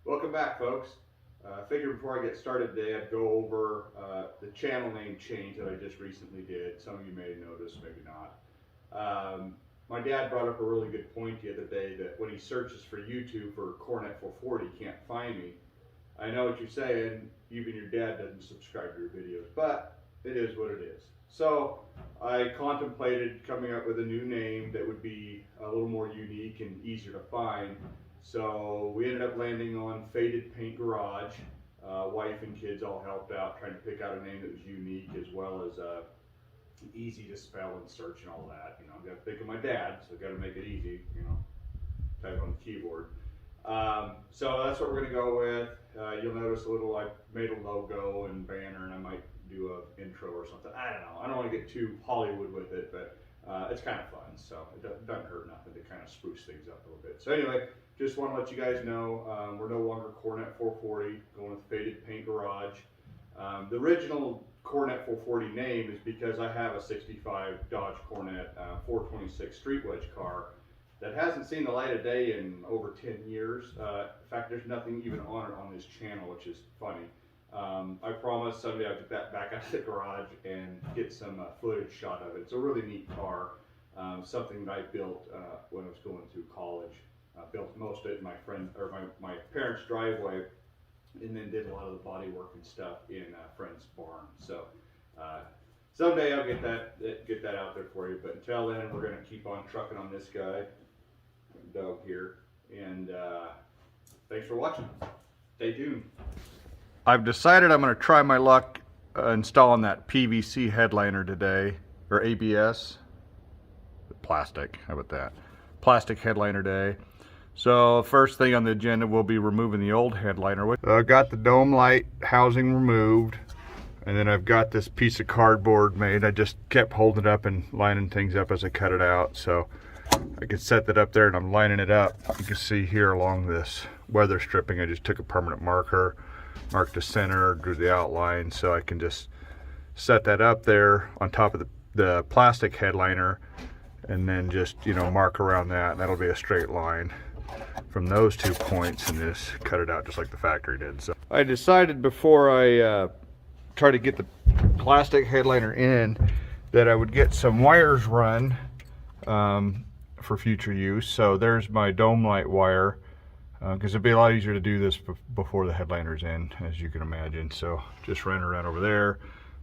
Welcome back, folks. I figured before I get started today, I'd go over the channel name change that I just recently did. Some of you may have noticed, maybe not. My dad brought up a really good point the other day that when he searches for YouTube for Cornet 440, he can't find me. I know what you're saying, even your dad doesn't subscribe to your videos, but it is what it is. So I contemplated coming up with a new name that would be a little more unique and easier to find. So we ended up landing on Faded Paint Garage. Wife and kids all helped out trying to pick out a name that was unique as well as easy to spell and search and all that. You know, I've got to think of my dad, so I've got to make it easy, you know, type on the keyboard. So that's what we're going to go with. You'll notice I made a logo and banner, and I might do an intro or something. I don't know. I don't want to get too Hollywood with it, but it's kind of fun, so it doesn't hurt nothing to kind of spruce things up a little bit. So anyway, just want to let you guys know we're no longer Cornet 440, going with Faded Paint Garage. The original Cornet 440 name is because I have a 65 Dodge Cornet 426 street wedge car that hasn't seen the light of day in over 10 years. In fact, there's nothing even on it on this channel, which is funny. I promise someday I'll get that back out of the garage and get some footage shot of it. It's a really neat car, something that I built when I was going through college. Built most of it in my parents' driveway, and then did a lot of the body work and stuff in a friend's barn. So someday I'll get that out there for you. But until then, we're going to keep on trucking on this guy, Doug here, and thanks for watching. Stay tuned. I've decided I'm going to try my luck installing that PVC headliner today, or ABS, plastic. How about that? Plastic headliner day. So first thing on the agenda will be removing the old headliner. I've got the dome light housing removed, and then I've got this piece of cardboard made. I just kept holding it up and lining things up as I cut it out, so I could set that up there, and I'm lining it up. You can see here along this weather stripping, I just took a permanent marker, marked the center, drew the outline, so I can just set that up there on top of the plastic headliner, and then just, you know, mark around that, and that'll be a straight line from those 2 points, and just cut it out just like the factory did. So I decided before I try to get the plastic headliner in that I would get some wires run for future use. So there's my dome light wire, because it'd be a lot easier to do this before the headliner's in, as you can imagine. So just ran around over there,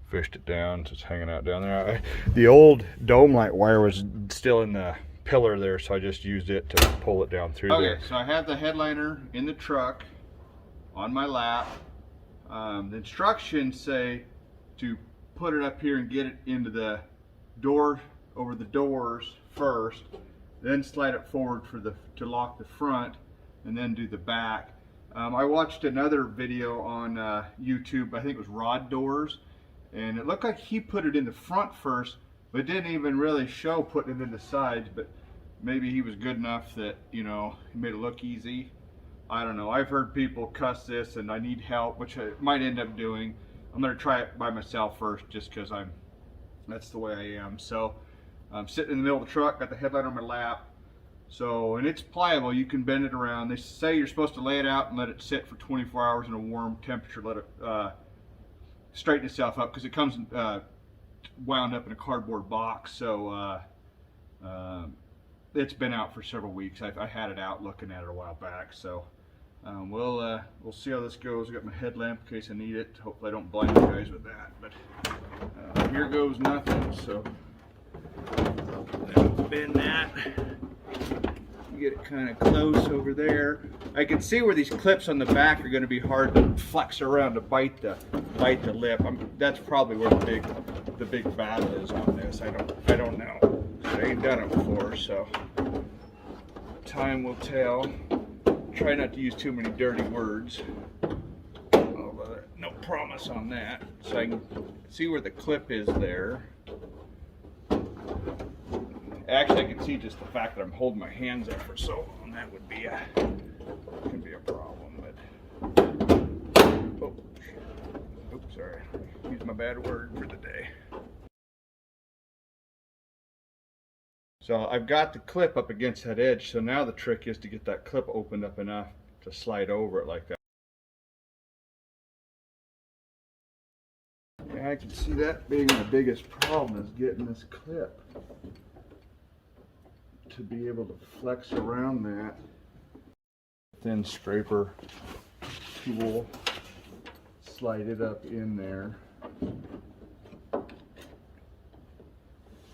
fished it down, so it's hanging out down there. The old dome light wire was still in the pillar there, so I just used it to pull it down through there. Okay, so I have the headliner in the truck on my lap. The instructions say to put it up here and get it into the door, over the doors first, then slide it forward to lock the front, and then do the back. I watched another video on YouTube, I think it was Rod Doors, and it looked like he put it in the front first, but it didn't even really show putting it in the sides. But maybe he was good enough that, you know, he made it look easy. I don't know. I've heard people cuss this, and I need help, which I might end up doing. I'm going to try it by myself first, just because that's the way I am. So I'm sitting in the middle of the truck, got the headlight on my lap. So, and it's pliable, you can bend it around. They say you're supposed to lay it out and let it sit for 24 hours in a warm temperature, let it straighten itself up, because it comes wound up in a cardboard box. So it's been out for several weeks. I had it out looking at it a while back. So we'll see how this goes. I got my headlamp in case I need it. Hopefully I don't blind you guys with that. But here goes nothing. So bend that. Get it kind of close over there. I can see where these clips on the back are going to be hard to flex around to bite the lip. That's probably where the big battle is on this. I don't know. I ain't done it before, so time will tell. Try not to use too many dirty words. No promise on that. So I can see where the clip is there. Actually, I can see just the fact that I'm holding my hands up for so long. That would be could be a problem. But oops, sorry. Use my bad word for the day. So I've got the clip up against that edge. So now the trick is to get that clip opened up enough to slide over it like that. Yeah, I can see that being the biggest problem, is getting this clip to be able to flex around that. Thin scraper tool, slide it up in there.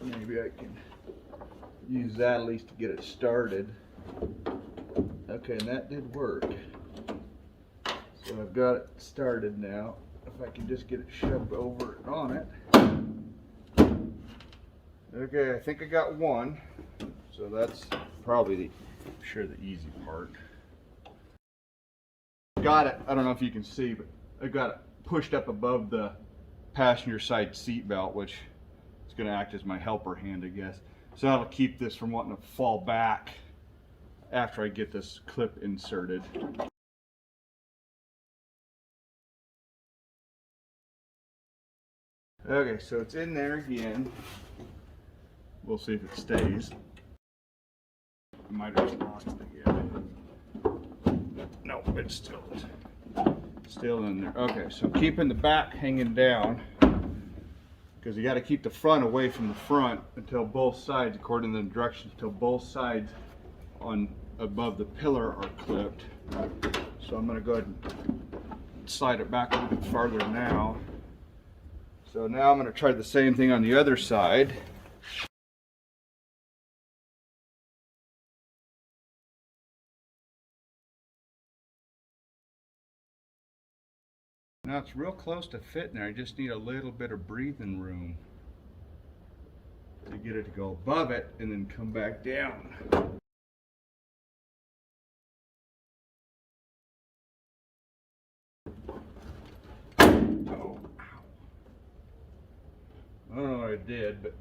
Maybe I can use that at least to get it started. Okay, and that did work. So I've got it started now. If I can just get it shoved over on it. Okay, I think I got one. So that's probably the easy part. Got it. I don't know if you can see, but I got it pushed up above the passenger side seat belt, which is going to act as my helper hand, I guess. So that'll keep this from wanting to fall back after I get this clip inserted. Okay, so it's in there again. We'll see if it stays. I might have just lost it again. No, it's still in there. Okay, so keeping the back hanging down, because you got to keep the front away from the front until both sides, according to the directions, until both sides on above the pillar are clipped. So I'm going to go ahead and slide it back a little bit farther now. So now I'm going to try the same thing on the other side. Now it's real close to fitting there. I just need a little bit of breathing room to get it to go above it and then come back down. Oh, ow. I don't know what I did, but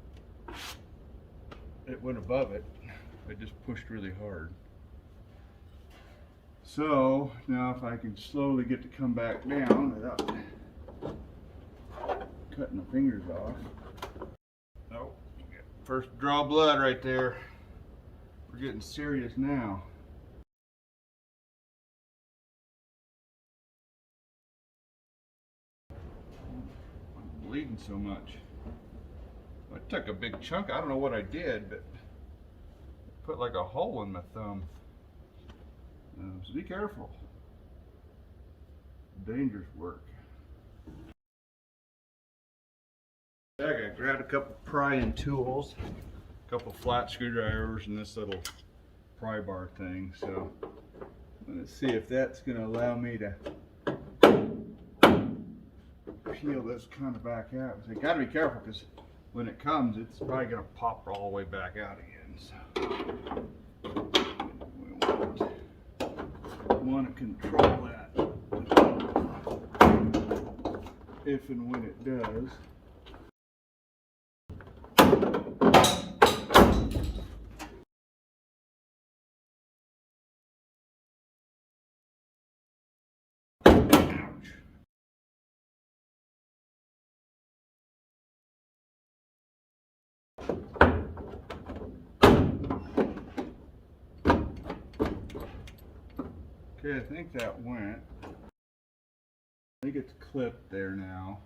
it went above it. I just pushed really hard. So now if I can slowly get to come back down without cutting my fingers off. Oh, first draw of blood right there. We're getting serious now. I'm bleeding so much. I took a big chunk. I don't know what I did, but it put like a hole in my thumb. So be careful. Dangerous work. Okay, I grabbed a couple prying tools, a couple flat screwdrivers, and this little pry bar thing. So let's see if that's going to allow me to peel this kind of back out. So you got to be careful, because when it comes, it's probably going to pop all the way back out again. So want to control that if and when it does. Ouch. Okay, I think that went. I think it's clipped there now.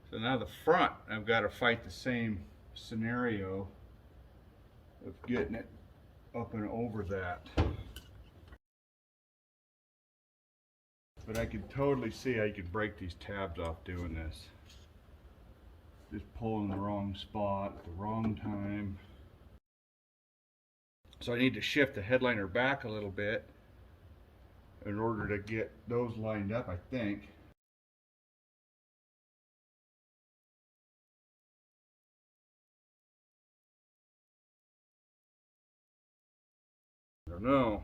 So now the front, I've got to fight the same scenario of getting it up and over that. But I could totally see how you could break these tabs off doing this. Just pulling the wrong spot at the wrong time. So I need to shift the headliner back a little bit in order to get those lined up, I think. I don't know.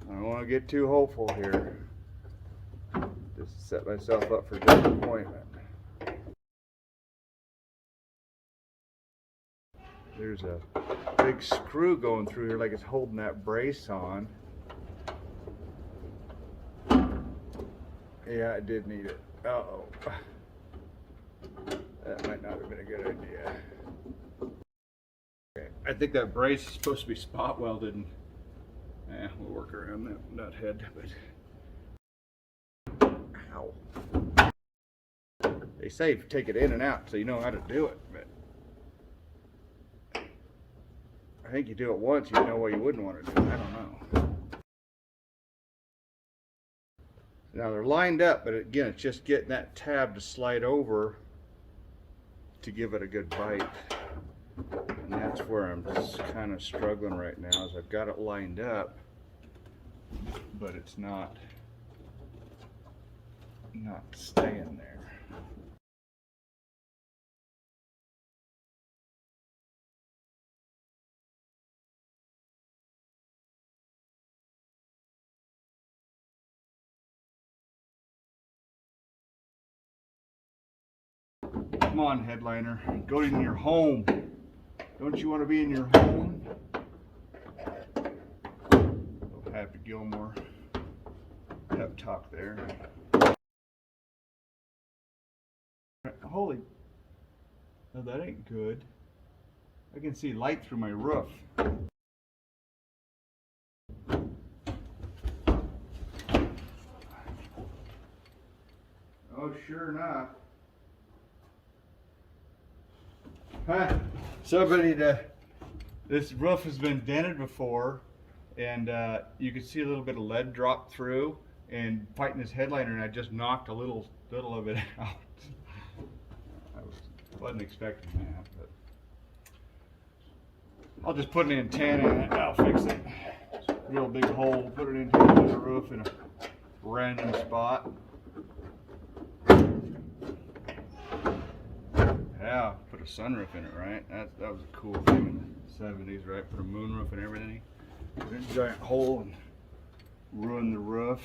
I don't want to get too hopeful here. Just set myself up for disappointment. There's a big screw going through here, like it's holding that brace on. Yeah, I did need it. Uh-oh. That might not have been a good idea. Okay. I think that brace is supposed to be spot welded, and Yeah, we'll work around that nut head, but ow. They say take it in and out so you know how to do it, but I think you do it once, you know why you wouldn't want to do it. I don't know. Now they're lined up, but again, it's just getting that tab to slide over to give it a good bite. And that's where I'm just kind of struggling right now, is I've got it lined up, but it's not staying there. Come on, headliner, go in your home. Don't you want to be in your home? Oh, Happy Gilmore pep talk there. Holy, no, that ain't good. I can see light through my roof. Oh, sure enough. Huh. This roof has been dented before, and you could see a little bit of lead drop through, and fighting this headliner, and I just knocked a little of it out. I wasn't expecting that, but I'll just put an antenna in it, I'll fix it. Drill a big hole, put it into the roof in a random spot. Yeah, put a sunroof in it, right? That was a cool thing in the 70s, right? Put a moonroof and everything. Put in a giant hole and ruin the roof.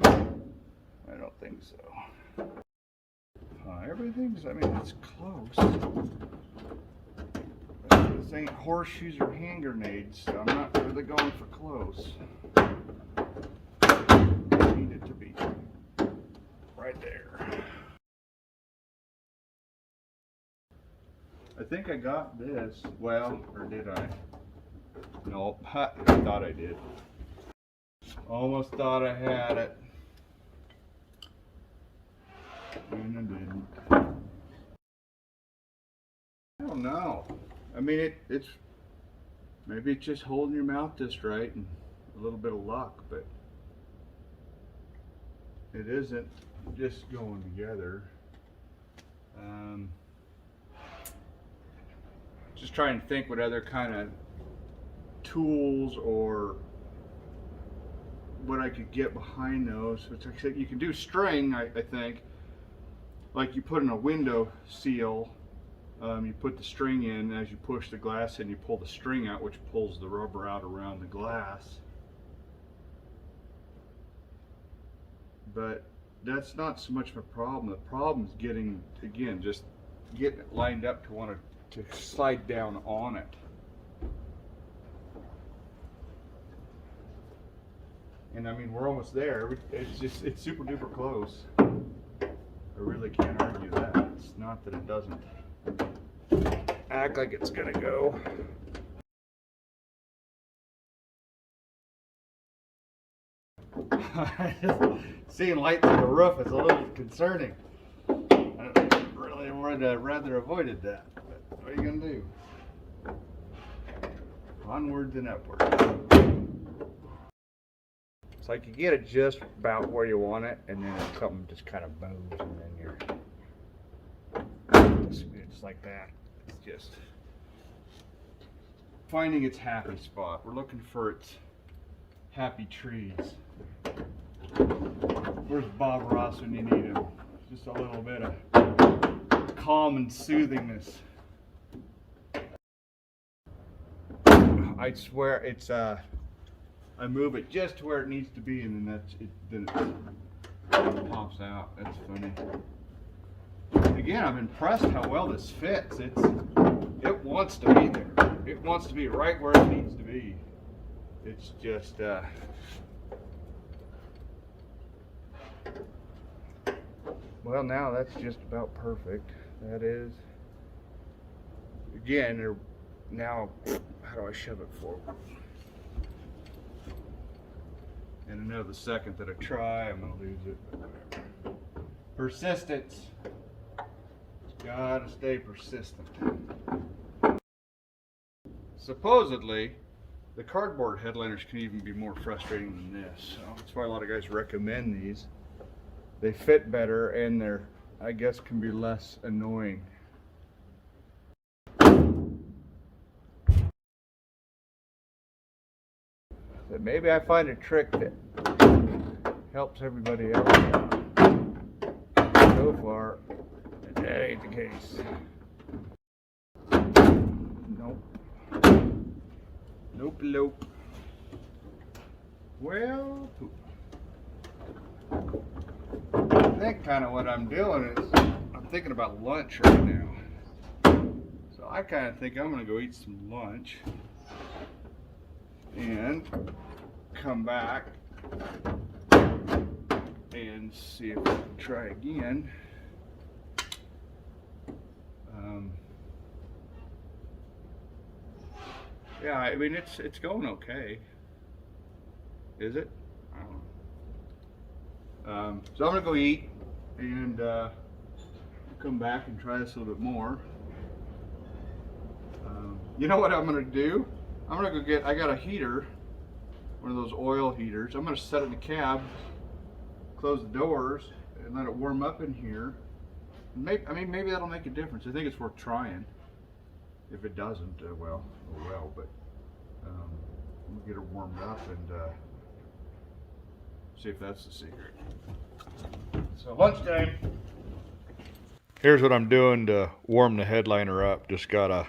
I don't think so. Everything's, I mean, it's close. This ain't horseshoes or hand grenades, so I'm not really going for close. I need it to be right there. I think I got this. Well, or did I? Nope. I thought I did. Almost thought I had it. And I didn't. I don't know. I mean, it's maybe it's just holding your mouth just right and a little bit of luck, but it isn't just going together. Just trying to think what other kind of tools or what I could get behind those. Which like I said, you can do string, I think. Like you put in a window seal, you put the string in, as you push the glass in, you pull the string out, which pulls the rubber out around the glass. But that's not so much of a problem. The problem is getting, again, just getting it lined up to want to slide down on it. And I mean, we're almost there. It's super duper close. I really can't argue that. It's not that it doesn't act like it's gonna go. Seeing light through the roof is a little concerning. I really would rather avoided that, but what are you gonna do? Onwards and upwards. It's like you get it just about where you want it, and then something just kind of moves, and then you're it's like that. It's just finding its happy spot. We're looking for its happy trees. Where's Bob Ross when you need him? Just a little bit of calm and soothingness. I swear it's I move it just to where it needs to be, and then that's it. Then it pops out. That's funny. Again, I'm impressed how well this fits. It wants to be there. It wants to be right where it needs to be. It's just well, now that's just about perfect. That is. Again, now how do I shove it forward? And another second that I try, I'm gonna lose it. Persistence. Gotta stay persistent. Supposedly, the cardboard headliners can even be more frustrating than this. So that's why a lot of guys recommend these. They fit better and they're, I guess, can be less annoying. So maybe I find a trick that helps everybody else out. So far, that ain't the case. Nope. Nope, nope. Well, I think kind of what I'm doing is I'm thinking about lunch right now. So I kind of think I'm going to go eat some lunch and come back and see if I can try again. Yeah, I mean it's going okay. Is it? I don't know. So I'm gonna go eat and come back and try this a little bit more. You know what I'm gonna do? I'm gonna go get. I got a heater, one of those oil heaters. I'm gonna set it in the cab, close the doors, and let it warm up in here. Maybe that'll make a difference. I think it's worth trying. If it doesn't, well, oh well. But we'll get it warmed up and see if that's the secret. So lunchtime. Here's what I'm doing to warm the headliner up. Just got a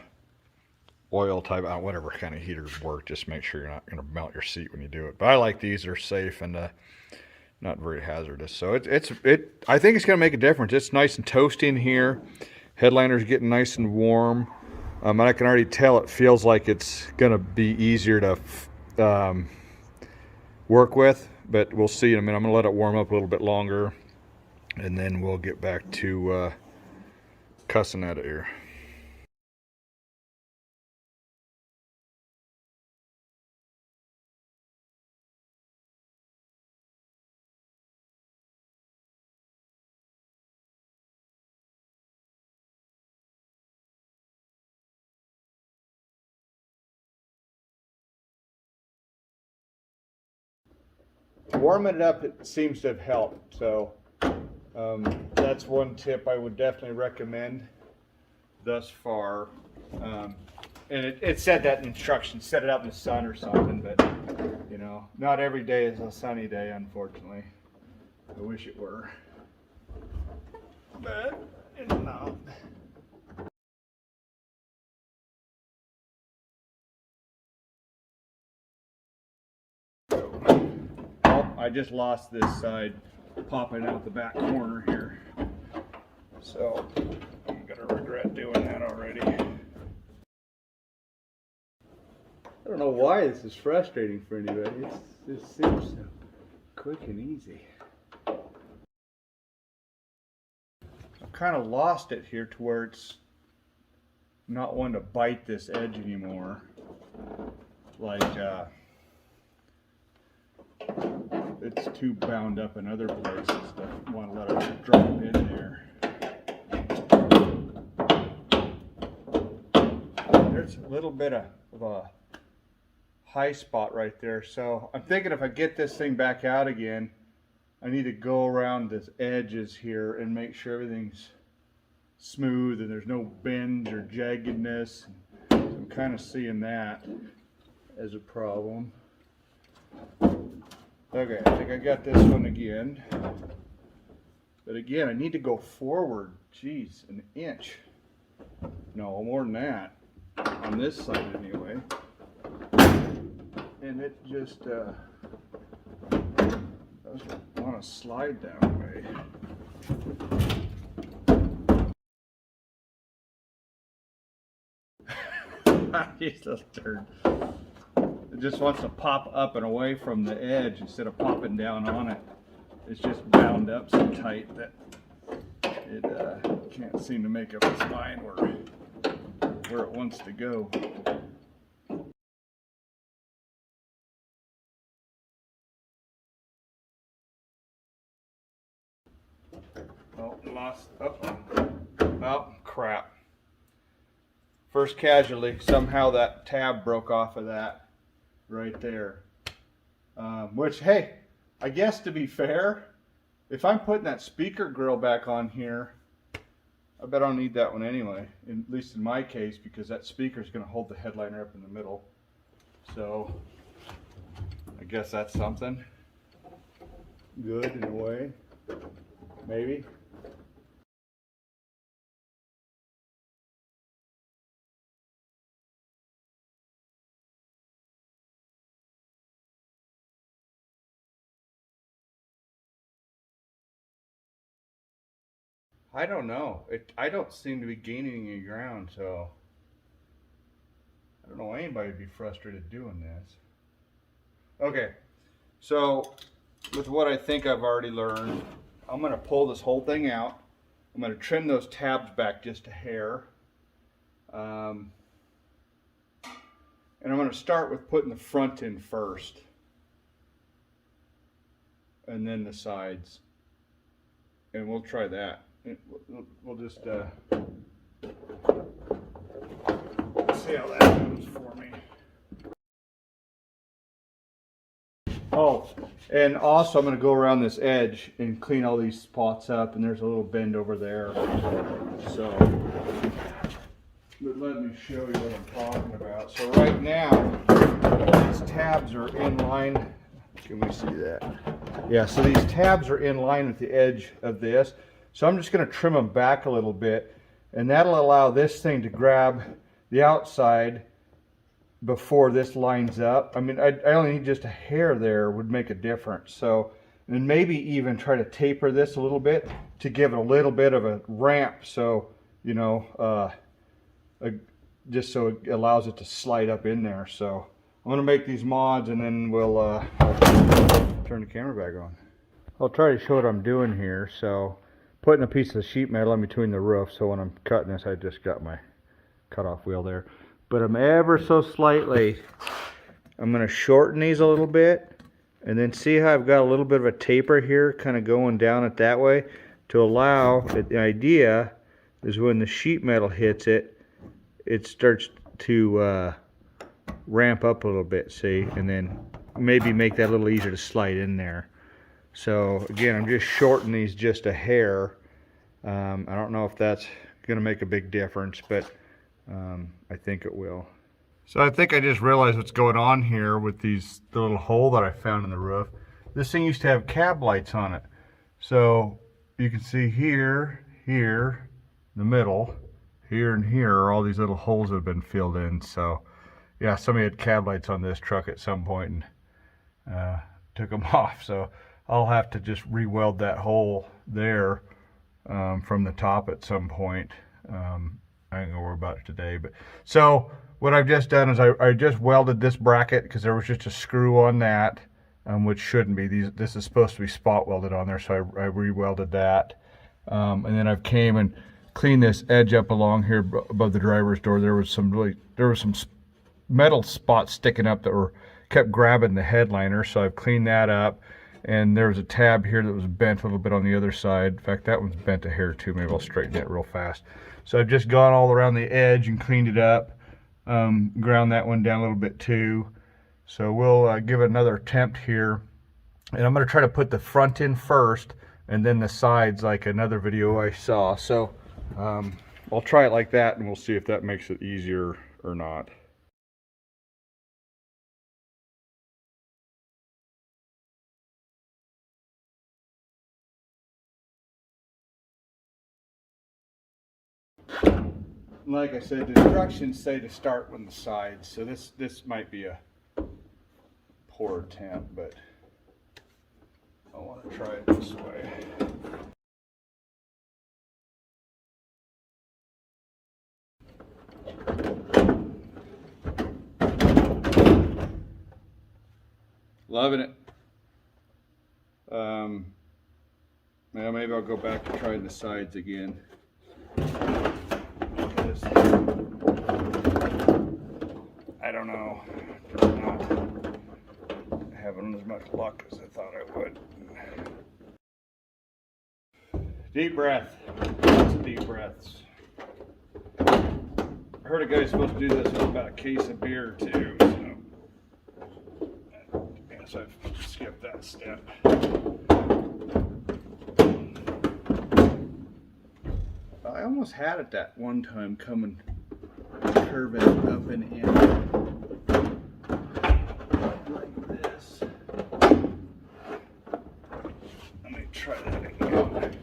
oil type, whatever kind of heaters work. Just make sure you're not going to melt your seat when you do it. But I like these; they're safe and not very hazardous. So I think it's going to make a difference. It's nice and toasty in here. Headliner's getting nice and warm. And I can already tell it feels like it's going to be easier to work with. But we'll see in a minute. I'm going to let it warm up a little bit longer, and then we'll get back to cussing at it here. Warming it up, it seems to have helped. So that's one tip I would definitely recommend thus far. And it said that in instructions, set it out in the sun or something, but you know, not every day is a sunny day, unfortunately. I wish it were, but it's not. I just lost this side popping out the back corner here, so I'm gonna regret doing that already. I don't know why this is frustrating for anybody. It seems so quick and easy. I've kind of lost it here to where it's not wanting to bite this edge anymore. Like it's too bound up in other places. Don't want to let it drop in there. There's a little bit of a high spot right there. So I'm thinking if I get this thing back out again, I need to go around the edges here and make sure everything's smooth and there's no bends or jaggedness. So I'm kind of seeing that as a problem. Okay, I think I got this one again. But again, I need to go forward, geez, an inch. No, more than that. On this side anyway. And it just doesn't want to slide that way. He's just turned. It just wants to pop up and away from the edge instead of popping down on it. It's just bound up so tight that it can't seem to make up its mind where it wants to go. Oh, lost. Oh, crap. First casualty. Somehow that tab broke off of that right there. Which, hey, I guess to be fair, if I'm putting that speaker grill back on here, I bet I'll need that one anyway, at least in my case, because that speaker is going to hold the headliner up in the middle. So I guess that's something good in a way, maybe. I don't know. I don't seem to be gaining any ground, so I don't know why anybody would be frustrated doing this. Okay, so with what I think I've already learned, I'm going to pull this whole thing out. I'm going to trim those tabs back just a hair. And I'm going to start with putting the front in first. And then the sides. And we'll try that. We'll just see how that goes for me. Oh, and also I'm going to go around this edge and clean all these spots up, and there's a little bend over there. So, but let me show you what I'm talking about. So right now, these tabs are in line. Can we see that? Yeah, so these tabs are in line with the edge of this. So I'm just going to trim them back a little bit, and that'll allow this thing to grab the outside before this lines up. I mean, I only need just a hair there would make a difference. So, and maybe even try to taper this a little bit to give it a little bit of a ramp. So, you know, just so it allows it to slide up in there. So I'm going to make these mods, and then we'll turn the camera back on. I'll try to show what I'm doing here. So putting a piece of sheet metal in between the roof, so when I'm cutting this, I just got my cutoff wheel there. But I'm ever so slightly, I'm going to shorten these a little bit, and then see how I've got a little bit of a taper here, kind of going down it that way, to allow, the idea is when the sheet metal hits it, it starts to ramp up a little bit, see, and then maybe make that a little easier to slide in there. So again, I'm just shortening these just a hair. I don't know if that's going to make a big difference, but I think it will. So I think I just realized what's going on here with the little hole that I found in the roof. This thing used to have cab lights on it. So you can see here, here, in the middle, here and here are all these little holes that have been filled in. So yeah, somebody had cab lights on this truck at some point and took them off. So I'll have to just re-weld that hole there from the top at some point. I ain't gonna worry about it today. But so what I've just done is I just welded this bracket because there was just a screw on that, which shouldn't be. This is supposed to be spot welded on there, so I re-welded that. And then I've came and cleaned this edge up along here above the driver's door. There was some metal spots sticking up that kept grabbing the headliner, so I've cleaned that up. And there was a tab here that was bent a little bit on the other side. In fact, that one's bent a hair too. Maybe I'll straighten it real fast. So I've just gone all around the edge and cleaned it up. Ground that one down a little bit too. So we'll give it another attempt here. And I'm going to try to put the front in first and then the sides like another video I saw. So I'll try it like that, and we'll see if that makes it easier or not. Like I said, the instructions say to start on the sides, so this might be a poor attempt, but I want to try it this way. Loving it. Well, maybe I'll go back to trying the sides again. I don't know. I'm not having as much luck as I thought I would. Deep breath. Lots of deep breaths. I heard a guy's supposed to do this with about a case of beer too, so I guess I've skipped that step. I almost had it that one time coming, curving up and in like this. Let me try that again.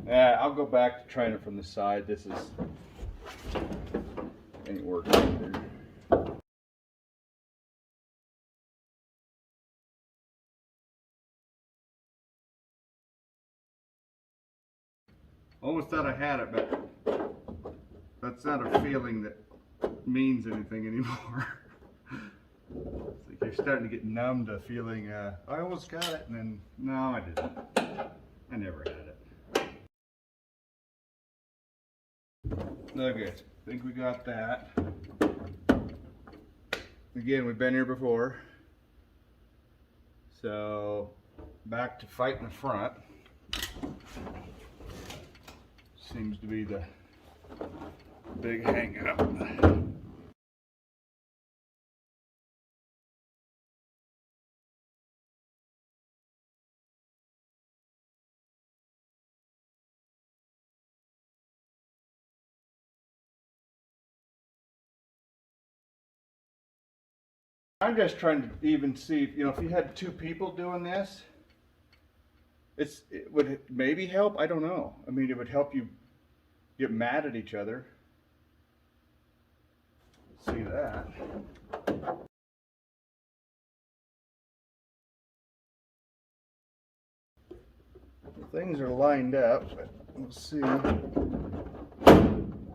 Yeah, I'll go back to trying it from the side. This ain't working either. Almost thought I had it, but that's not a feeling that means anything anymore. It's like you're starting to get numb to feeling, I almost got it, and then, no, I didn't. I never had it. Okay, I think we got that. Again, we've been here before. So, back to fighting the front. Seems to be the big hang up. I'm just trying to even see, you know, if you had two people doing this, it would maybe help. I don't know. I mean, it would help you get mad at each other. See that? Things are lined up, but we'll see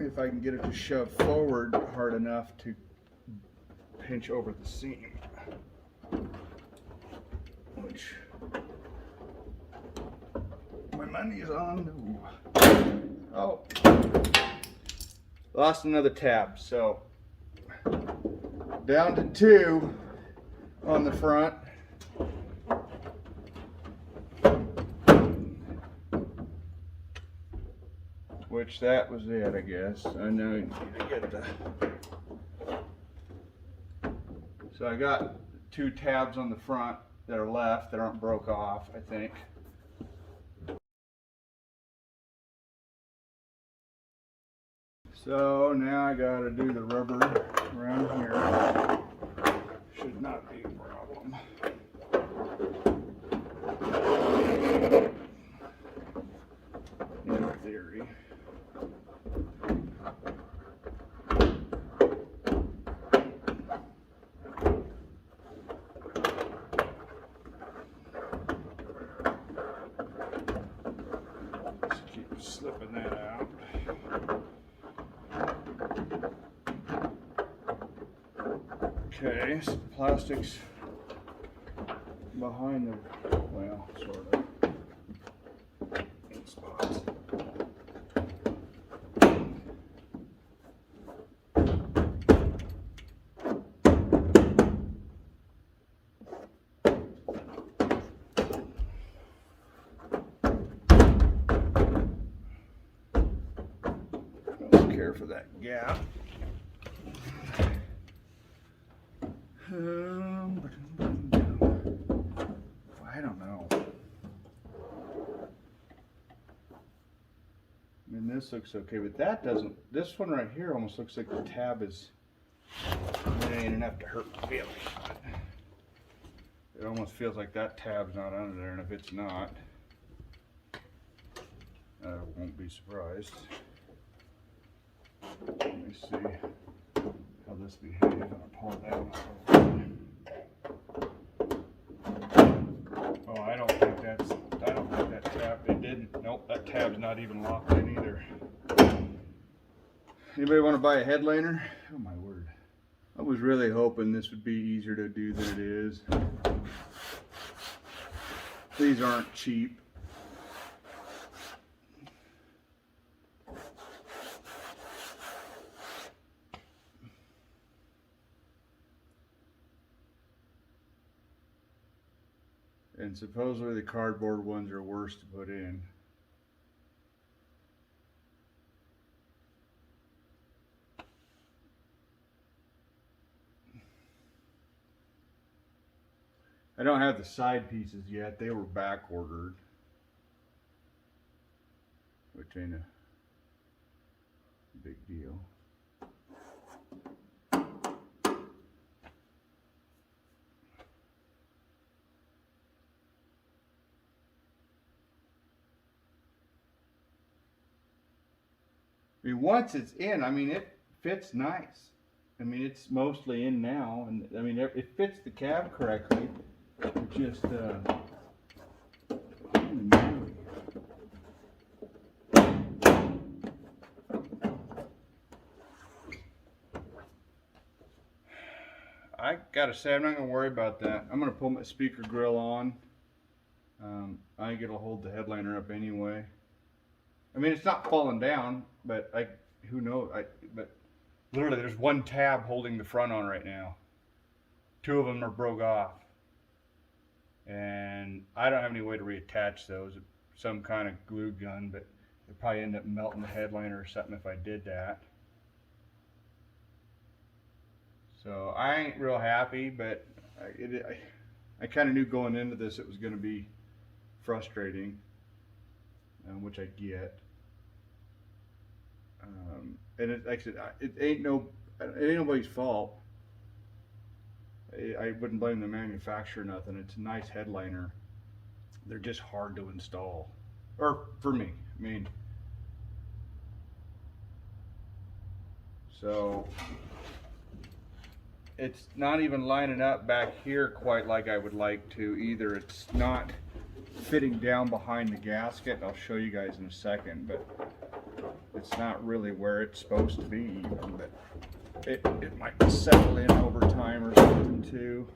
if I can get it to shove forward hard enough to pinch over the seam, which my money is on. Oh, lost another tab, so down to 2 on the front. Which that was it, I guess. I know you need to get the. So I got 2 tabs on the front that are left that aren't broke off, I think. So now I gotta do the rubber around here. Should not be a problem. In theory. Just keep slipping that out. Okay, so the plastic's behind the, well, sort of, in spots. Don't care for that gap. I don't know. I mean, this looks okay, but that doesn't. This one right here almost looks like the tab is. It ain't enough to hurt my feelings. It almost feels like that tab's not under there, and if it's not, I won't be surprised. Let me see how this behaves. I'm gonna pull it out. Oh, I don't think that tab, it didn't. Nope, that tab's not even locked in either. Anybody want to buy a headliner? Oh my word. I was really hoping this would be easier to do than it is. These aren't cheap. And supposedly the cardboard ones are worse to put in. I don't have the side pieces yet. They were back ordered, which ain't a big deal. I mean, once it's in, I mean, it fits nice. I mean, it's mostly in now, and I mean, it fits the cab correctly. It just, I gotta say, I'm not gonna worry about that. I'm gonna pull my speaker grill on. I think it'll hold the headliner up anyway. I mean, it's not falling down, but who knows? But literally, there's one tab holding the front on right now. Two of them are broke off, and I don't have any way to reattach those. Some kind of glue gun, but it'd probably end up melting the headliner or something if I did that. So I ain't real happy, but I kind of knew going into this it was going to be frustrating, which I get. And like I said, it ain't nobody's fault. I wouldn't blame the manufacturer or nothing. It's a nice headliner. They're just hard to install, or for me. I mean, so it's not even lining up back here quite like I would like to either. It's not fitting down behind the gasket. I'll show you guys in a second, but it's not really where it's supposed to be even, but it might settle in over time or something too.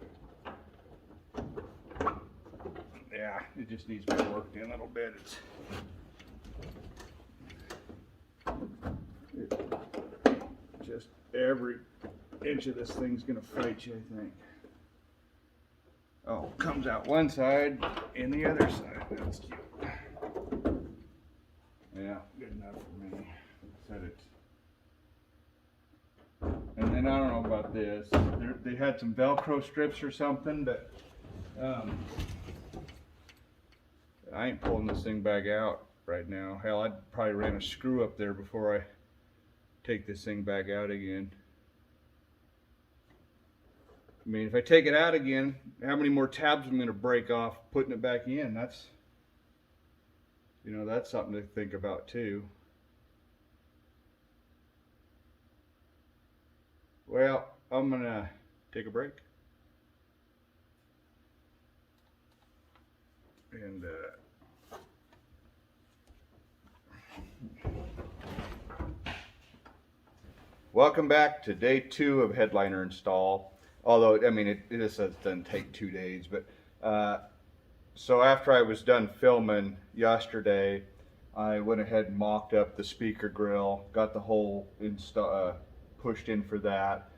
Yeah, it just needs to be worked in a little bit. Just every inch of this thing's gonna fight you, I think. Oh, comes out one side and the other side. That's cute. Yeah, good enough for me. Said it. And then I don't know about this. They had some Velcro strips or something, but I ain't pulling this thing back out right now. Hell, I'd probably ran a screw up there before I take this thing back out again. I mean, if I take it out again, how many more tabs I'm going to break off putting it back in? That's, you know, that's something to think about too. Well, I'm going to take a break. And welcome back to day 2 of headliner install. Although, I mean, it doesn't take 2 days, but so after I was done filming yesterday, I went ahead and mocked up the speaker grill, got the hole pushed in for that.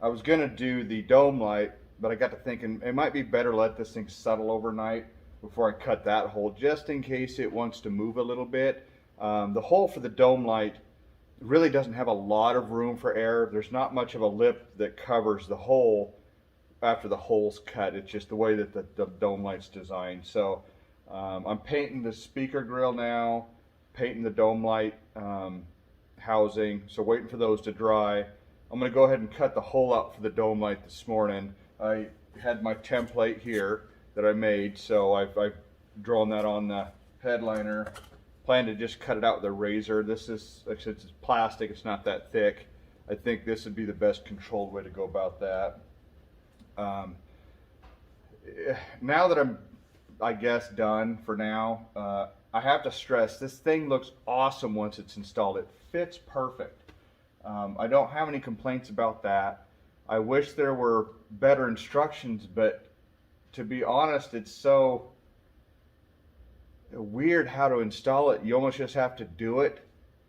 I was gonna do the dome light, but I got to thinking it might be better to let this thing settle overnight before I cut that hole, just in case it wants to move a little bit. The hole for the dome light really doesn't have a lot of room for air. There's not much of a lip that covers the hole after the hole's cut. It's just the way that the dome light's designed. So I'm painting the speaker grill now, painting the dome light housing, so waiting for those to dry. I'm going to go ahead and cut the hole out for the dome light this morning. I had my template here that I made, so I've drawn that on the headliner. Plan to just cut it out with a razor. This is, like I said, it's plastic, it's not that thick. I think this would be the best controlled way to go about that. Now that I'm, I guess, done for now, I have to stress, this thing looks awesome once it's installed. It fits perfect. I don't have any complaints about that. I wish there were better instructions, but to be honest, it's so weird how to install it. You almost just have to do it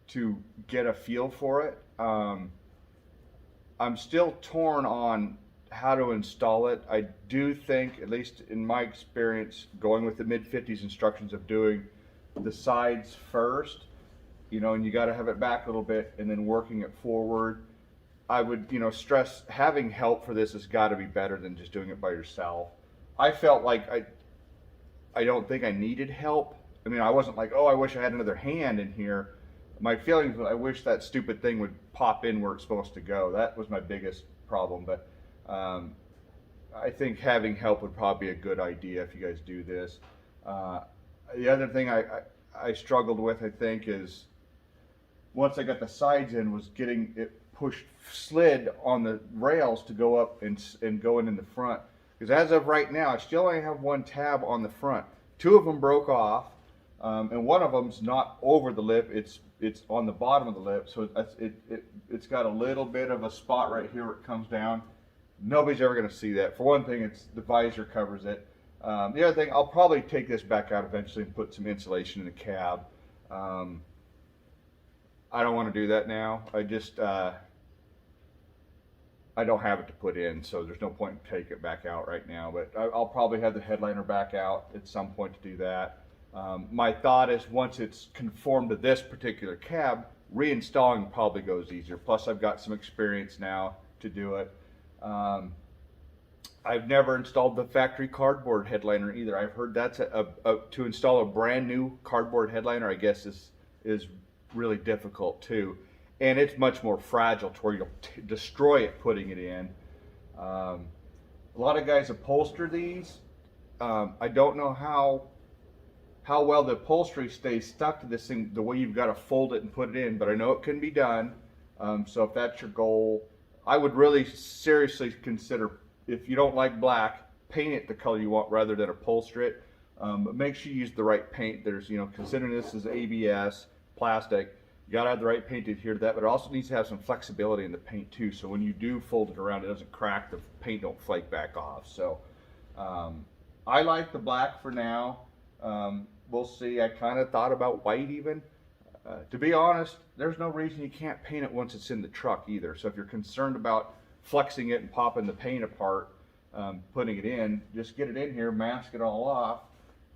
to get a feel for it. I'm still torn on how to install it. I do think, at least in my experience, going with the mid-50s instructions of doing the sides first, and you got to have it back a little bit and then working it forward. I would, stress having help for this has got to be better than just doing it by yourself. I felt like I don't think I needed help. I mean, I wasn't like, oh, I wish I had another hand in here. My feelings was I wish that stupid thing would pop in where it's supposed to go. That was my biggest problem. But I think having help would probably be a good idea if you guys do this. The other thing I struggled with, I think, is once I got the sides in, was getting it slid on the rails to go up and go in the front. Because as of right now, I still only have one tab on the front. Two of them broke off, and one of them's not over the lip. It's on the bottom of the lip, so it's got a little bit of a spot right here where it comes down. Nobody's ever going to see that. For one thing, it's the visor covers it. The other thing, I'll probably take this back out eventually and put some insulation in the cab. I don't want to do that now. I don't have it to put in, so there's no point in taking it back out right now. But I'll probably have the headliner back out at some point to do that. My thought is once it's conformed to this particular cab, reinstalling probably goes easier. Plus, I've got some experience now to do it. I've never installed the factory cardboard headliner either. I've heard that's to install a brand new cardboard headliner, I guess, is really difficult too. And it's much more fragile to where you'll destroy it putting it in. A lot of guys upholster these. I don't know how well the upholstery stays stuck to this thing the way you've got to fold it and put it in, but I know it can be done. So if that's your goal, I would really seriously consider, if you don't like black, paint it the color you want rather than upholster it. But make sure you use the right paint. There's, considering this is ABS plastic, you gotta have the right paint to adhere to that, but it also needs to have some flexibility in the paint too, so when you do fold it around, it doesn't crack, the paint don't flake back off. So I like the black for now. We'll see. I kind of thought about white even. To be honest, there's no reason you can't paint it once it's in the truck either. So if you're concerned about flexing it and popping the paint apart, putting it in, just get it in here, mask it all off,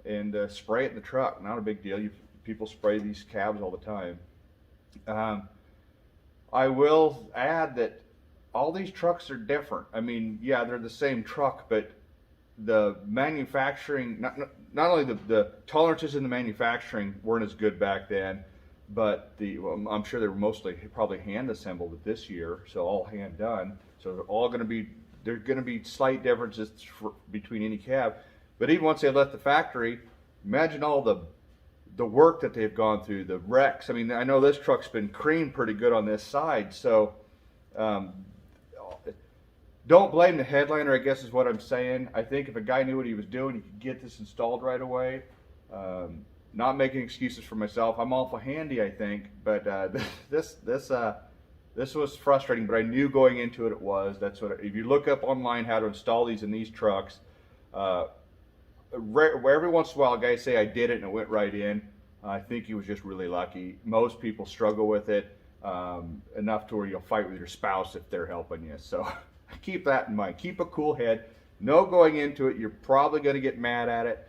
and spray it in the truck. Not a big deal. People spray these cabs all the time. I will add that all these trucks are different. I mean, yeah, they're the same truck, but the manufacturing, not only the tolerances in the manufacturing weren't as good back then, but I'm sure they were mostly probably hand assembled this year, so all hand done. So there's going to be slight differences between any cab. But even once they left the factory, imagine all the work that they've gone through, the wrecks. I mean, I know this truck's been creamed pretty good on this side, so don't blame the headliner, I guess is what I'm saying. I think if a guy knew what he was doing, he could get this installed right away. Not making excuses for myself. I'm awful handy, I think, but this was frustrating, but I knew going into it that's what, if you look up online how to install these in these trucks, every once in a while guys say I did it and it went right in. I think he was just really lucky. Most people struggle with it enough to where you'll fight with your spouse if they're helping you. So keep that in mind. Keep a cool head. Know going into it you're probably going to get mad at it,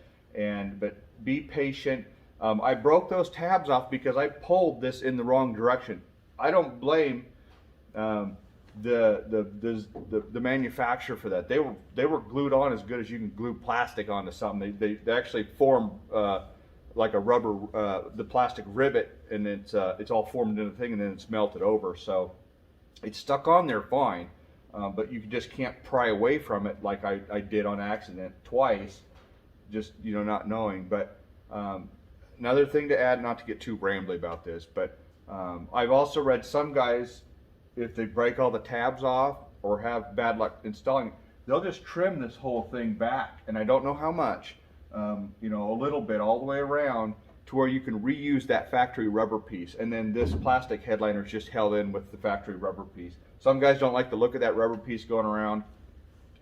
but be patient. I broke those tabs off because I pulled this in the wrong direction. I don't blame the manufacturer for that. They were glued on as good as you can glue plastic onto something. They actually form like a rubber, the plastic rivet, and it's all formed into the thing, and then it's melted over. So it's stuck on there fine, but you just can't pry away from it like I did on accident twice, just not knowing. But another thing to add, not to get too rambly about this, but I've also read some guys, if they break all the tabs off or have bad luck installing, they'll just trim this whole thing back, and I don't know how much, a little bit all the way around to where you can reuse that factory rubber piece, and then this plastic headliner is just held in with the factory rubber piece. Some guys don't like the look of that rubber piece going around.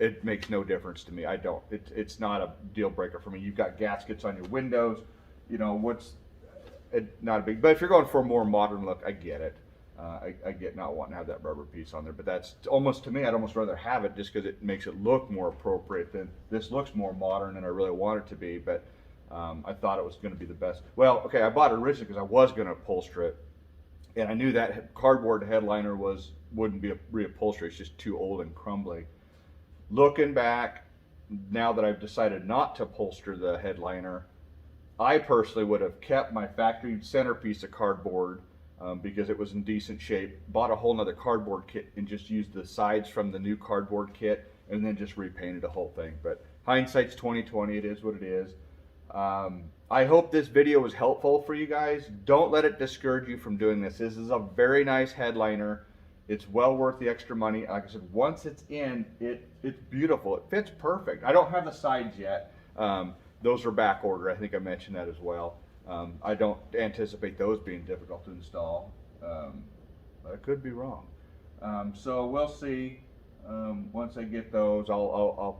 It makes no difference to me. I don't. It's not a deal breaker for me. You've got gaskets on your windows, not a big, but if you're going for a more modern look, I get it. I get not wanting to have that rubber piece on there, but that's almost, to me, I'd almost rather have it just because it makes it look more appropriate. Than this looks more modern than I really want it to be, but I thought it was going to be the best. Well, okay, I bought it originally because I was going to upholster it, and I knew that cardboard headliner wouldn't be a reupholstery. It's just too old and crumbly. Looking back, now that I've decided not to upholster the headliner, I personally would have kept my factory centerpiece of cardboard because it was in decent shape, bought a whole nother cardboard kit and just used the sides from the new cardboard kit and then just repainted the whole thing. But hindsight's 20/20, it is what it is. I hope this video was helpful for you guys. Don't let it discourage you from doing this. This is a very nice headliner. It's well worth the extra money. Like I said, once it's in, it's beautiful. It fits perfect. I don't have the sides yet. Those are back order. I think I mentioned that as well. I don't anticipate those being difficult to install, but I could be wrong. So we'll see. Once I get those, I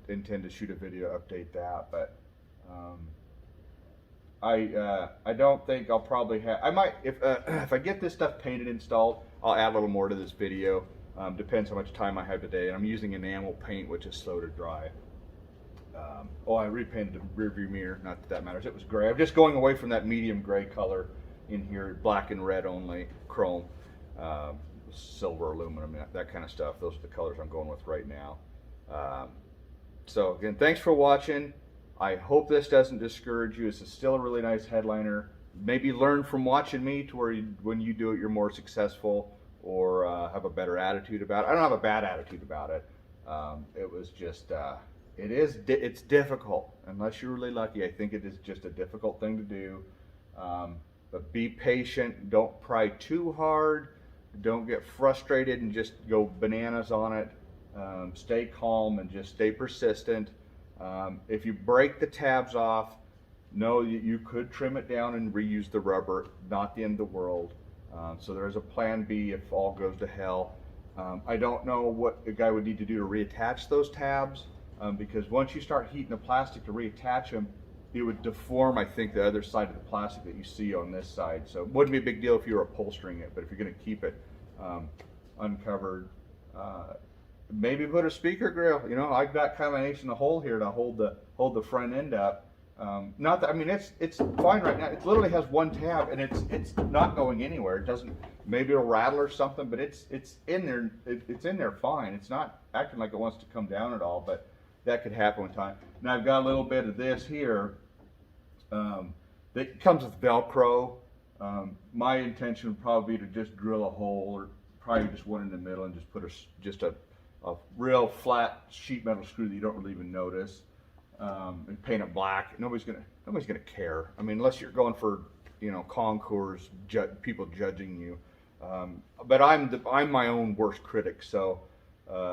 intend to shoot a video update that, but I don't think I'll probably have. I might if I get this stuff painted installed, I'll add a little more to this video. Depends how much time I have today, and I'm using enamel paint, which is slow to dry. I repainted the rear view mirror, not that that matters. It was gray. I'm just going away from that medium gray color in here, black and red only, chrome, silver, aluminum, that kind of stuff. Those are the colors I'm going with right now. So again, thanks for watching. I hope this doesn't discourage you. This is still a really nice headliner. Maybe learn from watching me to where when you do it, you're more successful or have a better attitude about it. I don't have a bad attitude about it. It was just, it's difficult. Unless you're really lucky, I think it is just a difficult thing to do. But be patient. Don't pry too hard. Don't get frustrated and just go bananas on it. Stay calm and just stay persistent. If you break the tabs off, know you could trim it down and reuse the rubber. Not the end of the world. So there is a plan B if all goes to hell. I don't know what a guy would need to do to reattach those tabs. Because once you start heating the plastic to reattach them, it would deform, I think, the other side of the plastic that you see on this side. So it wouldn't be a big deal if you were upholstering it, but if you're going to keep it uncovered, maybe put a speaker grill. You know, I've got combination of hole here to hold the front end up. Not that, I mean, it's fine right now. It literally has one tab and it's not going anywhere. It doesn't. Maybe it'll rattle or something, but it's in there. It's in there fine. It's not acting like it wants to come down at all, but that could happen one time. Now I've got a little bit of this here that comes with Velcro. My intention would probably be to just drill a hole, or probably just one in the middle, and just put a real flat sheet metal screw that you don't really even notice, and paint it black. Nobody's gonna care. I mean, unless you're going for, you know, concours, people judging you. But I'm my own worst critic. So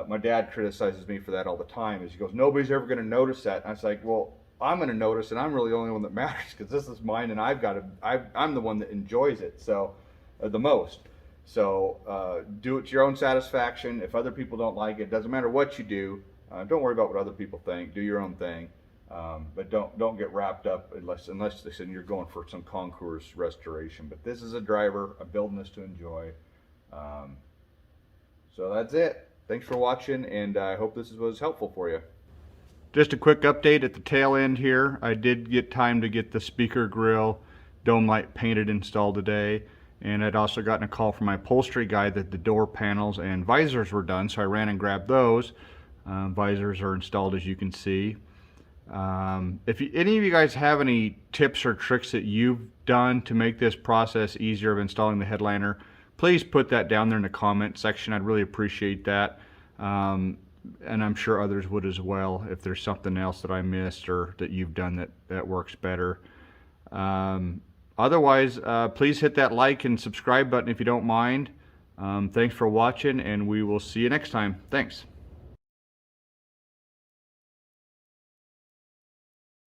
my dad criticizes me for that all the time. He goes, nobody's ever going to notice that. And I was like, well, I'm going to notice, and I'm really the only one that matters because this is mine, and I'm the one that enjoys it. So the most. So do it to your own satisfaction. If other people don't like it, doesn't matter what you do. Don't worry about what other people think. Do your own thing. But don't get wrapped up unless they said you're going for some concours restoration. But this is a driver. I'm building this to enjoy. So that's it. Thanks for watching, and I hope this was helpful for you. Just a quick update at the tail end here. I did get time to get the speaker grill dome light painted installed today, and I'd also gotten a call from my upholstery guy that the door panels and visors were done, so I ran and grabbed those. Visors are installed, as you can see. If any of you guys have any tips or tricks that you've done to make this process easier of installing the headliner, please put that down there in the comment section. I'd really appreciate that. And I'm sure others would as well if there's something else that I missed or that you've done that works better. Otherwise, please hit that like and subscribe button if you don't mind. Thanks for watching, and we will see you next time. Thanks.